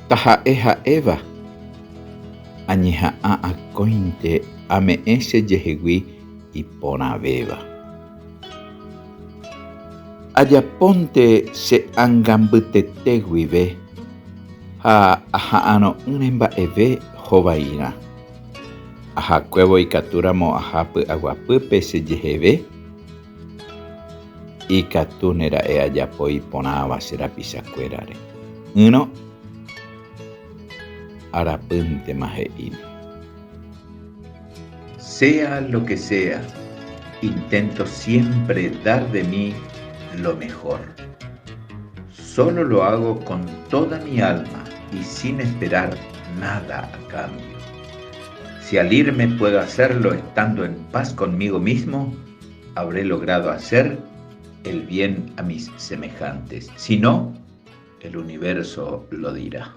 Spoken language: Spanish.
Taha'eha Eva añeha'a akóinte ame'ẽ chejehegui iporãvéva. Ajapónte che angambytete guive ha aha'ãro'ỹre mba'eve hovaíra. Ahakuévo ikatúramo ahápy aguapýpe chejeheve ikatu nera'e ajapo iporãva che rapichakuérare. Yrõ arapýntema he'íne. Sea lo que sea, intento siempre dar de mí lo mejor. Solo lo hago con toda mi alma y sin esperar nada a cambio. Si al irme puedo hacerlo estando en paz conmigo mismo, habré logrado hacer el bien a mis semejantes. Si no, el universo lo dirá.